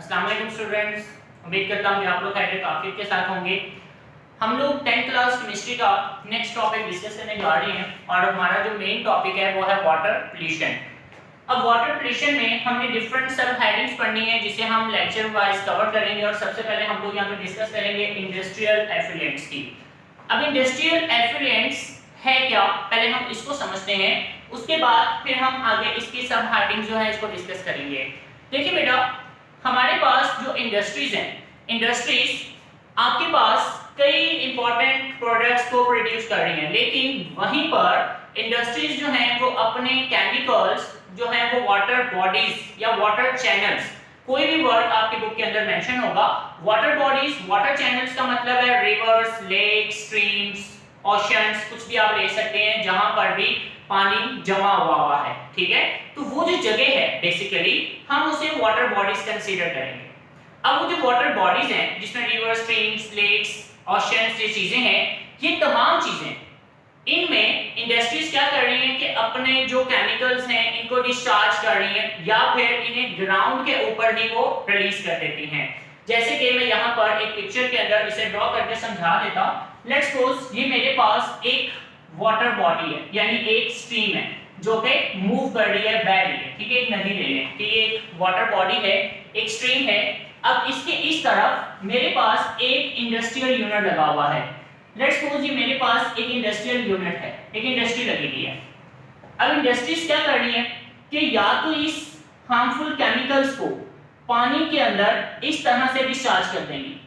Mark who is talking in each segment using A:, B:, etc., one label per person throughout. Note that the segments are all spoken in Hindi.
A: अस्सलाम वालेकुम स्टूडेंट्स, उम्मीद करता हूँ कि आप लोग खैरियत आफियत के साथ होंगे। हम लोग 10th क्लास केमिस्ट्री का नेक्स्ट टॉपिक डिस्कस करने जा रहे हैं और हमारा जो मेन टॉपिक है वो है वाटर पोल्यूशन। अब वाटर पोल्यूशन में हमने डिफरेंट सब हेडिंग्स पढ़नी है जिसे हम लेक्चर वाइज कवर करेंगे और सबसे पहले हम लोग यहाँ पे डिस्कस करेंगे इंडस्ट्रियल एफ्लुएंट्स की। अब इंडस्ट्रियल एफ्लुएंट्स है क्या, पहले हम इसको समझते हैं, उसके बाद फिर हम आगे इसकी सब हेडिंग्स जो है इसको डिस्कस करेंगे। देखिए बेटा, हमारे पास जो इंडस्ट्रीज हैं, इंडस्ट्रीज आपके पास कई इंपॉर्टेंट प्रोडक्ट्स को प्रोड्यूस कर रही हैं, लेकिन वहीं पर इंडस्ट्रीज जो हैं वो अपने केमिकल्स जो हैं वो वाटर बॉडीज या वाटर चैनल्स, कोई भी वर्ड आपकी बुक के अंदर मेंशन होगा, वाटर बॉडीज, वाटर चैनल्स का मतलब है रिवर्स, लेक्स, स्ट्रीम्स, ओशंस, कुछ भी आप ले सकते हैं जहां पर भी पानी जमा हुआ है, ठीक है। तो वो जो जगह है बेसिकली हम उसे वाटर बॉडीज कंसीडर करेंगे। अब वो जो वाटर बॉडीज हैं जिसमें रिवर, स्ट्रीम्स, लेक्स, ओशंस ये चीजें हैं, ये तमाम चीजें इनमें इंडस्ट्रीज क्या कर रही हैं कि अपने जो केमिकल्स हैं इनको डिस्चार्ज कर रही हैं या फिर इन्हें ग्राउंड के ऊपर ही वो रिलीज कर देती हैं। जैसे कि मैं यहाँ पर एक पिक्चर के अंदर इसे ड्रॉ करके समझा देता हूँ। लेट्स सपोज ये मेरे पास एक वाटर बॉडी है, यानी एक स्ट्रीम है जो कि मूव कर रही है, बह रही है, ठीक है। एक नदी ले लें कि ये एक वाटर बॉडी है, एक स्ट्रीम है। अब इसके इस तरफ मेरे पास एक इंडस्ट्रियल यूनिट लगा हुआ है। लेट्स सपोज ये मेरे पास एक इंडस्ट्रियल यूनिट है, एक इंडस्ट्री लगी हुई है। अब इंडस्ट्रीज क्या कर रही है कि या तो इस हार्मफुल केमिकल्स को पानी के अंदर इस तरह से डिस्चार्ज कर देंगी,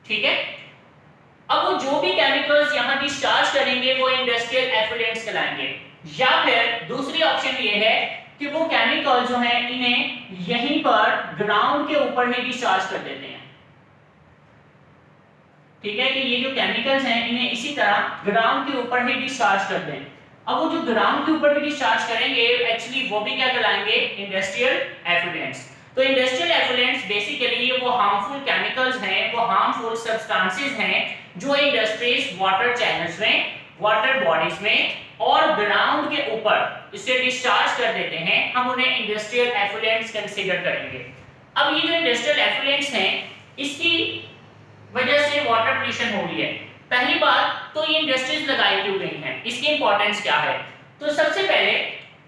A: ठीक है। अब वो जो भी केमिकल्स यहां डिस्चार्ज करेंगे वो इंडस्ट्रियल एफ्लुएंट्स कहलाएंगे, या फिर दूसरी ऑप्शन ये है कि वो केमिकल जो हैं इन्हें यहीं पर ग्राउंड के ऊपर ही डिस्चार्ज कर देते हैं, ठीक है, कि ये जो केमिकल्स हैं इन्हें इसी तरह ग्राउंड के ऊपर ही डिस्चार्ज कर दें। अब वो जो ग्राउंड के ऊपर भी डिस्चार्ज करेंगे एक्चुअली वो भी क्या कहलाएंगे, इंडस्ट्रियल एफ्लुएंट्स। तो इंडस्ट्रियल एफ्लुएंट्स बेसिकली वो हार्मफुल केमिकल्स हैं, वो हार्मफुल सब्सटेंसेस हैं जो इंडस्ट्रीज वाटर चैनल्स में, वाटर बॉडीज में और ग्राउंड के ऊपर इसे डिस्चार्ज कर देते हैं, हम उन्हें इंडस्ट्रियल एफ्लुएंट्स कंसीडर करेंगे। अब ये जो इंडस्ट्रियल एफ्लुएंट्स हैं इसकी वजह से वाटर पोल्यूशन हो रही है। पहली बात तो ये इंडस्ट्रीज लगाई क्यों गई हैं, इसकी इंपॉर्टेंस क्या है। तो सबसे पहले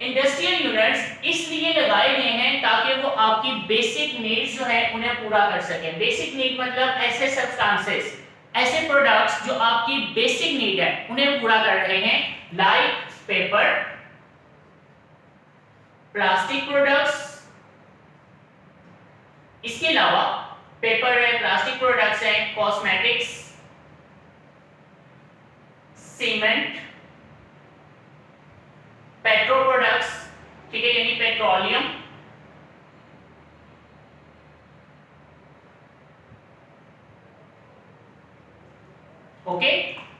A: इंडस्ट्रियल यूनिट्स इसलिए लगाए गए हैं ताकि वो आपकी बेसिक नीड्स जो है उन्हें पूरा कर सकें। बेसिक नीड मतलब ऐसे सब्सटेंसेस, ऐसे प्रोडक्ट्स जो आपकी बेसिक नीड है उन्हें पूरा कर रहे हैं, लाइक पेपर, प्लास्टिक प्रोडक्ट्स। इसके अलावा पेपर है, प्लास्टिक प्रोडक्ट्स हैं, कॉस्मेटिक्स, सीमेंट, पेट्रो प्रोडक्ट्स, ठीक है, यानी पेट्रोलियम, ओके।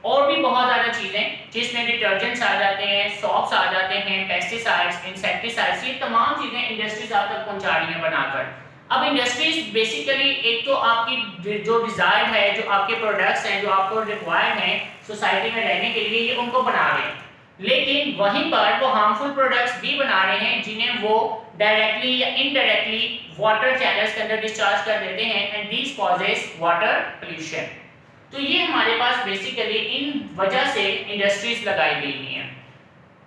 A: और भी बहुत ज्यादा चीजें जिसमें डिटर्जेंट्स आ जाते हैं, सॉप्स आ जाते हैं, पेस्टिसाइड्स, इंसेक्टिसाइड्स, ये तमाम चीजें इंडस्ट्रीज आप तक पहुंचा रही हैं बनाकर। अब इंडस्ट्रीज बेसिकली एक तो आपकी जो डिजायर्ड है, जो आपके प्रोडक्ट्स हैं, जो आपको रिक्वायर्ड हैं सोसाइटी में रहने के लिए, ये उनको बना रहे हैं, लेकिन वहीं पर वो हार्मफुल प्रोडक्ट्स भी बना रहे हैं जिन्हें वो डायरेक्टली या इनडायरेक्टली वाटर चैनल्स के अंदर डिस्चार्ज कर देते हैं, and this causes water pollution. तो ये हमारे पास बेसिकली इन वजह से इंडस्ट्रीज लगाई गई हैं।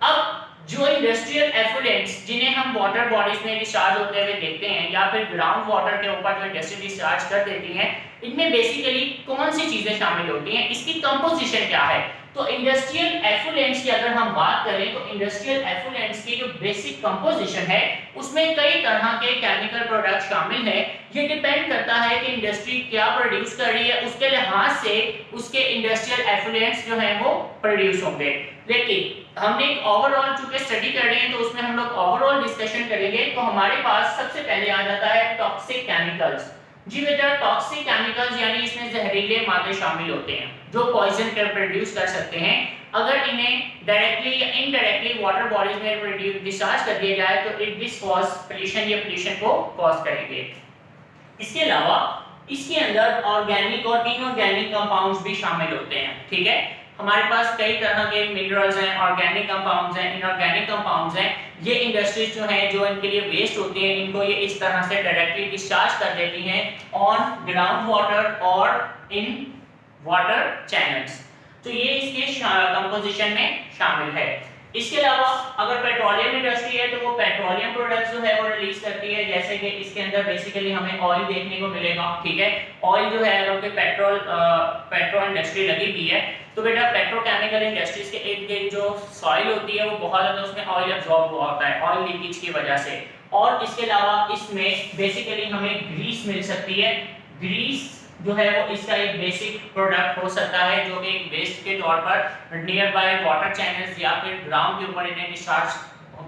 A: अब जो इंडस्ट्रियल एफ्लुएंट्स जिन्हें हम वाटर बॉडीज में डिस्चार्ज होते हुए देखते हैं या फिर ग्राउंड वाटर के ऊपर जो इंडस्ट्री डिस्चार्ज कर देती हैं, इनमें बेसिकली कौन सी चीजें शामिल होती हैं, इसकी कंपोजिशन क्या है। तो इंडस्ट्रियल एफ्लुएंट्स की अगर हम बात करें तो इंडस्ट्रियल एफ्लुएंट्स की जो बेसिक कंपोजिशन है उसमें कई तरह के केमिकल प्रोडक्ट्स शामिल हैं। ये डिपेंड करता है कि इंडस्ट्री क्या प्रोड्यूस कर रही है, उसके लिहाज से उसके इंडस्ट्रियल एफ्लुएंट्स जो हैं वो प्रोड्यूस होंगे। लेकिन हमने एक ओवरऑल चूंकि स्टडी कर रहे हैं तो उसमें हम लोग ओवरऑल डिस्कशन करेंगे। तो हमारे पास सबसे पहले आ जाता है टॉक्सिक केमिकल्स। जी बेटा, टॉक्सिक केमिकल्स यानी इसमें जहरीले मादे शामिल होते हैं जो पॉइजन कर प्रोड्यूस कर सकते हैं। अगर इन्हें डायरेक्टली या इनडायरेक्टली वाटर बॉडीज में डिस्चार्ज कर दिया जाए तो इट दिस कॉज पोल्यूशन या पोल्यूशन को कॉज करेंगे। इसके अलावा इसके अंदर ऑर्गेनिक और इनऑर्गेनिक कंपाउंड्स भी शामिल होते हैं, ठीक है। हमारे पास कई तरह के मिनरल्स हैं, ऑर्गेनिक कंपाउंड्स हैं, इनऑर्गेनिक कंपाउंड्स हैं। ये इंडस्ट्रीज जो हैं, जो इनके लिए वेस्ट होते हैं, इनको ये इस तरह से डायरेक्टली डिस्चार्ज कर देती हैं ऑन ग्राउंड वाटर और इन वाटर चैनल्स। तो ये इसके कंपोजिशन में शामिल है। इसके अलावा अगर पेट्रोलियम इंडस्ट्री है तो वो पेट्रोलियम प्रोडक्ट्स जो है वो रिलीज करती है, जैसे कि इसके अंदर बेसिकली हमें ऑयल देखने को मिलेगा। ठीक है, ऑयल जो है अगर पेट्रोल इंडस्ट्री लगी हुई है तो बेटा पेट्रोकेमिकल इंडस्ट्रीज के इर्द गिर्द जो सॉइल होती है वो बहुत ज़्यादा उसमें ऑयल एब्जॉर्ब हुआ होता है ऑयल लीकेज की वजह से। और इसके अलावा इसमें बेसिकली हमें ग्रीस मिल सकती है। ग्रीस जो है वो इसका एक बेसिक प्रोडक्ट हो सकता है जो कि एक वेस्ट के तौर पर नियर बाय वाटर चैनल्स या फिर ग्राउंड के ऊपर इन्हें डिस्चार्ज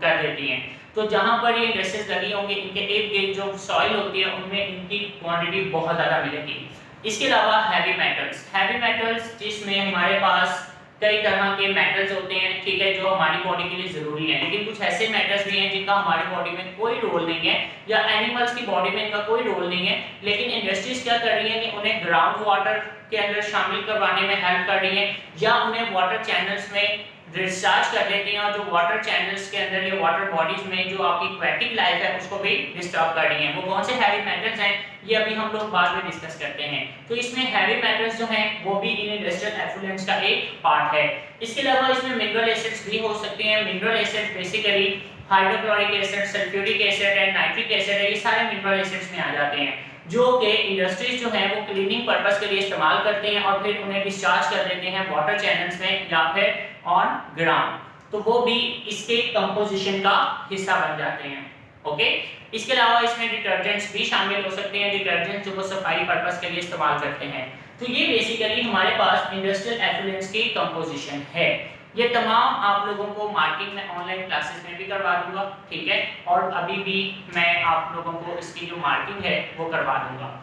A: कर देती हैं। तो जहां पर ये इंडस्ट्रीज लगी होंगी इनके इर्द गिर्द जो सॉइल होती है उनमें इनकी क्वांटिटी बहुत ज़्यादा मिलेगी। इसके अलावा हैवी मेटल्स जिसमें हमारे पास कई तरह के मेटल्स होते हैं, ठीक है, जो हमारी बॉडी के लिए जरूरी है, लेकिन कुछ ऐसे मेटल्स भी हैं जिनका हमारी बॉडी में कोई रोल नहीं है या एनिमल्स की बॉडी में इनका कोई रोल नहीं है, लेकिन इंडस्ट्रीज क्या कर रही है कि उन्हें ग्राउंड वाटर के अंदर शामिल करवाने में हेल्प कर रही है या उन्हें वाटर चैनल्स में डिस्चार्ज कर देती हैं, और जो वाटर चैनल्स के अंदर ये वाटर बॉडीज में जो आपकी एक्वेटिक लाइफ है उसको भी डिस्टर्ब कर रही हैं। वो कौन से हैवी मेटल्स हैं ये अभी हम लोग बाद में डिस्कस करते हैं। तो इसमें हैवी मेटल्स जो हैं वो भी इन इंडस्ट्रियल एफ्लुएंट्स का एक पार्ट है। इसके अलावा इसमें मिनरल एसिड्स भी हो सकते हैं। Mineral acids basically hydrochloric acid, sulphuric acid and nitric acid है, ये सारे मिनरल एसिड्स में आ जाते हैं जो कि इंडस्ट्रीज जो हैं वो क्लीनिंग पर्पस के लिए इस्तेमाल करते हैं और फिर उन्हें डिस्चार्ज कर देते हैं वाटर चैनल्स में या फिर ऑन ग्राउंड, तो वो भी इसके कंपोजिशन का हिस्सा बन जाते हैं। ओके, इसके अलावा इसमें डिटर्जेंट्स भी शामिल हो सकते हैं, डिटर्जेंट्स जो वो सफाई पर्पस के लिए इस्तेमाल करते हैं। तो ये बेसिकली हमारे पास इंडस्ट्रियल एफ्लुएंट्स की कंपोजिशन है। ये तमाम आप लोगों को मार्किंग में ऑनलाइन क्लासेस में भी करवा दूंगा, ठीक है, और अभी भी मैं आप लोगों को इसकी जो मार्किंग है वो करवा दूंगा।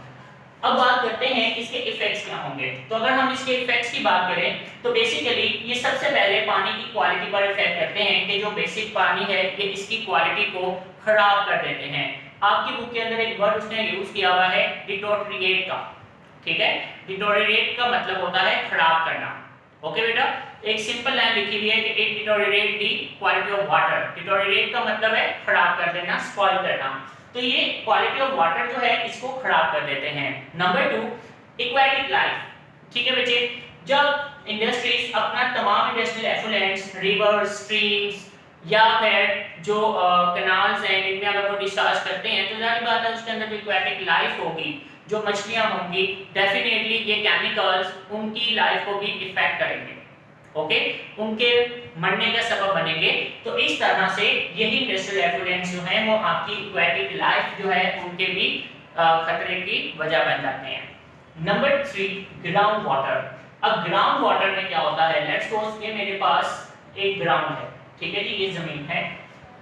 A: अब बात करते हैं इसके इफेक्ट्स क्या होंगे। तो अगर हम इसके इफेक्ट्स की बात करें तो बेसिकली ये सबसे पहले पानी की क्वालिटी पर इफेक्ट करते हैं कि जो बेसिक पानी है ये इसकी क्वालिटी को खराब कर देते हैं। आपकी बुक के अंदर एक वर्ड उसने यूज किया हुआ है डिटोरिएट का, ठीक है, डिटोरिएट का मतलब होता है खराब करना। ओके बेटा, एक सिंपल लाइन लिखी हुई है कि it deteriorate the quality of water. Deteriorate का मतलब है खराब कर देना, स्पॉइल करना। तो ये क्वालिटी ऑफ वाटर जो है इसको खराब कर देते हैं। Number 2, aquatic life. ठीक है बच्चे, जब इंडस्ट्रीज अपना तमाम इंडस्ट्रियल एफ्लुएंट्स, रिवर्स, स्ट्रीम्स या फिर जो कैनाल्स हैं इनमें अगर वो डिस्चार्ज करते हैं तो जाहिर बात है उसके अंदर जो एक्वेटिक लाइफ होगी, जो मछलियां होंगी, डेफिनेटली ये केमिकल्स उनकी लाइफ को भी इफेक्ट करेंगे। ओके, उनके मरने का सबब बनेंगे। तो इस तरह से यही इंडस्ट्रियल एफ्लुएंट्स जो हैं वो आपकी एक्वेटिक लाइफ जो है उनके भी खतरे की वजह बन जाते हैं। Number 3, ground water. अब ग्राउंड वाटर में क्या होता है, लेट्स सपोज ये मेरे पास एक ग्राउंड है, ठीक है जी, ये जमीन है,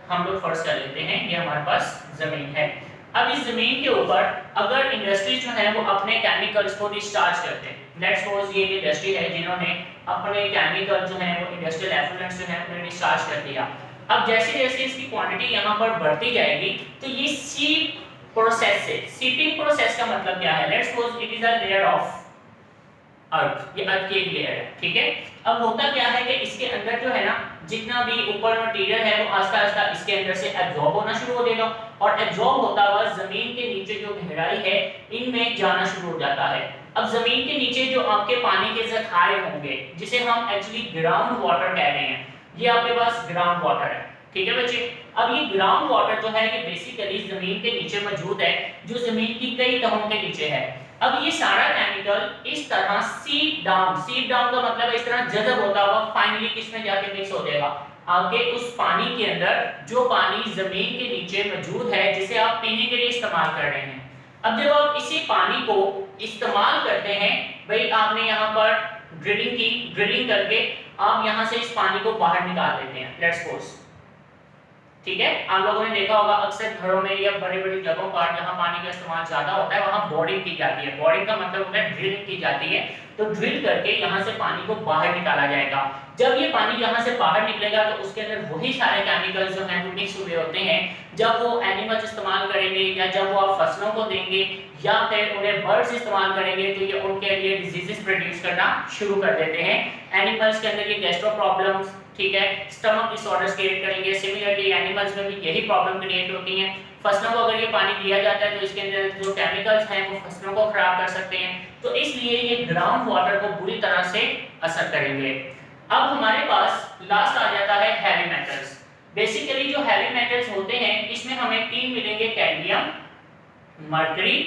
A: हम लोग फर्ज कर लेते हैं ये हमारे पास जमीन है। अब इस जमीन के ऊपर अगर इंडस्ट्रीज जो है वो अपने केमिकल्स को डिस्चार्ज करते हैं, लेट्स सपोज ये इंडस्ट्री है जिन्होंने अपने केमिकल जो है वो इंडस्ट्रियल एफ्लुएंट्स जो है उन्हें डिस्चार्ज कर दिया। अब जैसे जैसे इसकी क्वांटिटी यहाँ पर बढ़ती जाएगी तो ये सीप प्रोसेस से, सीपिंग प्रोसेस का मतलब क्या है, let's suppose it is a layer of earth, ये अर्थ की एक लेयर है, ठीक है। अब होता क्या है कि इसके अंदर जो है ना जितना भी ऊपर मटेरियल है वो आस्ता आस्ता इसके अंदर से एब्जॉर्ब होना शुरू हो जाएगा और एब्जॉर्ब होता हुआ जमीन के नीचे जो गहराई है इनमें जाना शुरू हो जाता है। अब जमीन के नीचे जो आपके पानी के जखायर होंगे जिसे हम एक्चुअली ग्राउंड वाटर कह रहे हैं, ये आपके पास ग्राउंड वाटर है, ठीक है बच्चे। अब ये ग्राउंड वाटर जो है ये बेसिकली जमीन के नीचे मौजूद है, जो जमीन की कई तहों के नीचे है। अब ये सारा केमिकल इस तरह सीप डाउन का मतलब इस तरह जज़ब होता हुआ फाइनली किसमें जाके मिक्स हो जाएगा, आपके उस पानी के अंदर जो पानी जमीन के नीचे मौजूद है जिसे आप पीने के लिए इस्तेमाल कर रहे हैं। अब जब आप इसी पानी को इस्तेमाल करते हैं, भाई आपने यहाँ पर ड्रिलिंग करके आप यहाँ से इस पानी को बाहर निकाल देते हैं, लेट्स सपोज, ठीक है। आप लोगों ने देखा होगा अक्सर घरों में या बड़ी-बड़ी जगहों पर जहां पानी का इस्तेमाल ज्यादा होता है वहां बोरिंग की जाती है। बोरिंग का मतलब होता है ड्रिलिंग की जाती है, तो ड्रिल करके यहां से पानी को बाहर निकाला जाएगा। जब ये पानी यहां से बाहर निकलेगा तो उसके अंदर वही सारे केमिकल्स जो हैं वो मिक्स हुए होते हैं। जब वो एनिमल्स इस्तेमाल करेंगे या जब वो आप फसलों को देंगे या फिर उन्हें बर्ड्स इस्तेमाल करेंगे तो ये उनके लिए डिजीजेस प्रोड्यूस करना शुरू कर देते हैं। एनिमल्स के अंदर ये गैस्ट्रो प्रॉब्लम्स, ठीक है, स्टमक डिसऑर्डर्स क्रिएट करेंगे। सिमिलरली एनिमल्स में भी यही प्रॉब्लम क्रिएट होती है। फसलों को अगर ये पानी दिया जाता है तो इसके अंदर जो केमिकल्स हैं वो फसलों को खराब कर सकते हैं, तो इसलिए ये ग्राउंड वाटर को बुरी तरह से असर करेंगे। अब हमारे पास लास्ट आ जाता है हैवी मेटल्स। बेसिकली जो हैवी मेटल्स होते हैं इसमें हमें 3 मिलेंगे, कैडमियम, मर्करी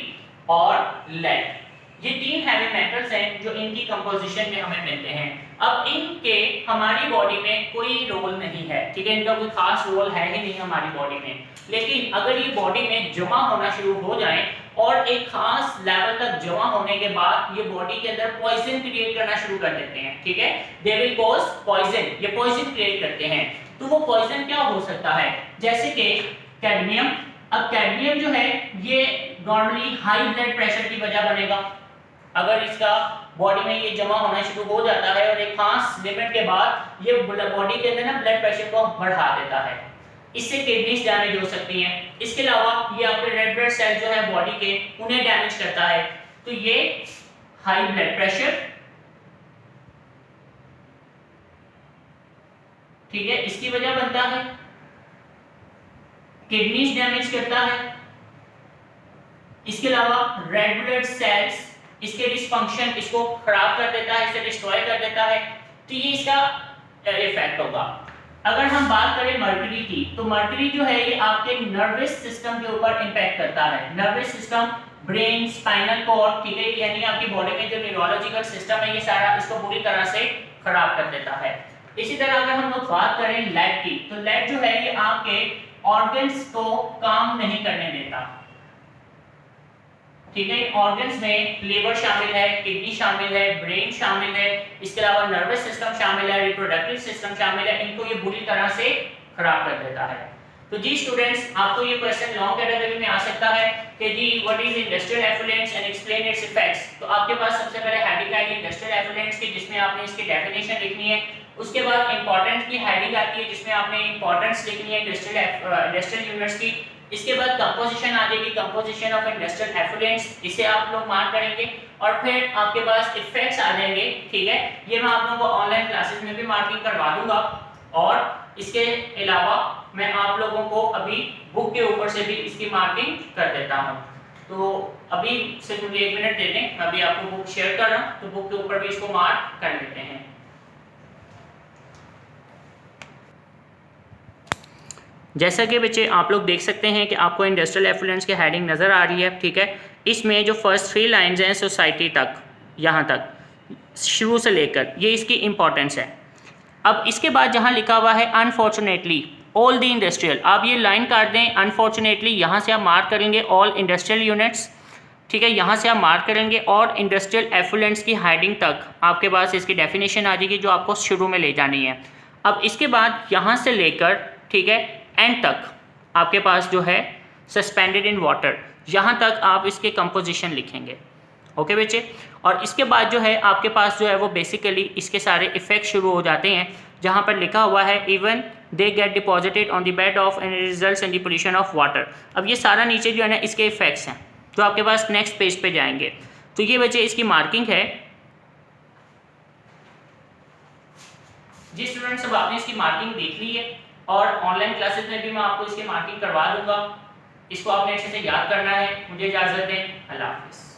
A: और लेड। ये 3 हैवी मेटल्स हैं जो इनकी कंपोजिशन में हमें मिलते हैं। अब इनके हमारी बॉडी में कोई रोल नहीं है, ठीक है, इनका कोई खास रोल है ही नहीं हमारी बॉडी में। लेकिन अगर ये बॉडी में जमा होना शुरू हो जाए और एक खास लेवल तक जमा होने के बाद ये बॉडी के अंदर पॉइजन क्रिएट करना शुरू कर देते हैं, ठीक है, दे विल कॉज पॉइजन, ये पॉइजन क्रिएट करते हैं। तो वो पॉइजन क्या हो सकता है, जैसे कि कैडमियम। अब कैडमियम जो है ये नॉर्मली हाई ब्लड प्रेशर की वजह बनेगा। अगर इसका बॉडी में ये जमा होना शुरू हो जाता है और एक खास लिमिट के बाद ये बॉडी के अंदर ना ब्लड प्रेशर को बढ़ा देता है, इससे किडनीज डैमेज हो सकती हैं। इसके अलावा ये आपके रेड ब्लड सेल जो है बॉडी के, उन्हें डैमेज करता है। तो ये हाई ब्लड प्रेशर, ठीक है, इसकी वजह बनता है। किडनीज डैमेज करता है। इसके अलावा रेड ब्लड सेल्स, इसके डिसफंक्शन, इसको खराब कर देता है, इसे डिस्ट्रॉय कर देता है। तो ये इसका इफेक्ट होगा। अगर हम बात करें मर्करी की, तो मर्करी जो है ये आपके नर्वस सिस्टम के ऊपर इंपैक्ट करता है। Nervous system, brain, spinal cord, ठीक है, यानी आपकी बॉडी में जो न्यूरोलॉजिकल सिस्टम है ये सारा इसको पूरी तरह से खराब कर देता है। इसी तरह अगर हम लोग बात करें लेड की, तो लेड जो है ये आपके ऑर्गन्स को काम नहीं करने देता, ठीक है। ऑर्गन्स में लीवर शामिल है, किडनी शामिल है, ब्रेन शामिल है, इसके अलावा नर्वस सिस्टम शामिल है, रिप्रोडक्टिव सिस्टम शामिल है, इनको ये बुरी तरह से खराब कर देता है। तो जी स्टूडेंट्स, आपको ये क्वेश्चन लॉन्ग कैटेगरी में आ सकता है कि जी what is industrial effluents and explain its effects. तो आपके पास सबसे पहले हेडिंग आएगी इंडस्ट्रियल एफ्लुएंट्स की, जिसमें आपने इसकी डेफिनेशन लिखनी है। उसके बाद इंपॉर्टेंट की हेडिंग आती है जिसमें आपने इंपॉर्टेंस लिखनी है इंडस्ट्रियल यूनिट्स की। इसके बाद कंपोजिशन आ जाएगी, कंपोजिशन ऑफ इंडस्ट्रियल एफ्लुएंट्स, इसे आप लोग मार्क करेंगे। और फिर आपके पास इफेक्ट्स आ जाएंगे, ठीक है, ये मैं आप लोगों को ऑनलाइन क्लासेस में भी मार्किंग करवा दूंगा। और इसके अलावा मैं आप लोगों को अभी बुक के ऊपर से भी इसकी मार्किंग कर देता हूँ। तो अभी सिर्फ मुझे 1 मिनट दे दें, मैं अभी आपको बुक शेयर कर रहा हूँ, तो बुक के ऊपर भी इसको मार्क कर लेते हैं। जैसा कि बच्चे आप लोग देख सकते हैं कि आपको इंडस्ट्रियल एफ्लुएंट्स की हेडिंग नज़र आ रही है, ठीक है। इसमें जो फर्स्ट 3 लाइंस हैं सोसाइटी तक, यहाँ तक शुरू से लेकर, ये इसकी इंपॉर्टेंस है। अब इसके बाद जहाँ लिखा हुआ है अनफॉर्चुनेटली ऑल द इंडस्ट्रियल, आप ये लाइन काट दें। अनफॉर्चुनेटली यहाँ से आप मार्क करेंगे ऑल इंडस्ट्रियल यूनिट्स, ठीक है, यहाँ से आप मार्क करेंगे और इंडस्ट्रियल एफ्लुएंट्स की हेडिंग तक आपके पास इसकी डेफिनेशन आ जाएगी जो आपको शुरू में ले जानी है। अब इसके बाद यहाँ से लेकर, ठीक है, एंड तक आपके पास जो है सस्पेंडेड इन वाटर, यहाँ तक आप इसके कंपोजिशन लिखेंगे, ओके बच्चे। और इसके बाद जो है आपके पास जो है वो बेसिकली इसके सारे इफेक्ट शुरू हो जाते हैं, जहाँ पर लिखा हुआ है even they get deposited on the bed of and results in the pollution of water. अब ये सारा नीचे जो है ना इसके इफेक्ट्स हैं जो आपके पास नेक्स्ट पेज पे जाएंगे। तो ये बच्चे इसकी मार्किंग है। जी स्टूडेंट्स, अब आपने इसकी मार्किंग देख ली है और ऑनलाइन क्लासेस में भी मैं आपको इसकी मार्किंग करवा दूंगा। इसको आपने अच्छे से याद करना है। मुझे इजाज़त दें, अल्लाह हाफिज़।